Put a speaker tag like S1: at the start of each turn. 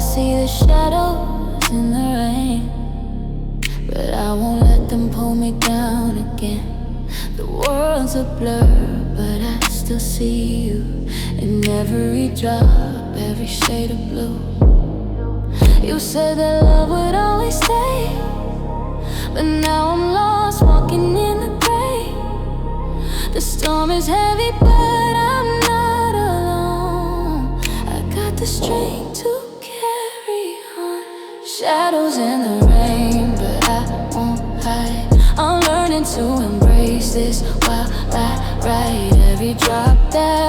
S1: see the shadows in the rain, but I won't let them pull me down again. The world's a blur, but I still see you in every drop, every shade of blue. You said that love would always stay, but now I'm lost walking in the gray. The storm is heavy, but I'm not alone. I got the strength to carry on. Shadows in the rain, but I won't hide. I'm learning to embrace this while I ride. Every drop that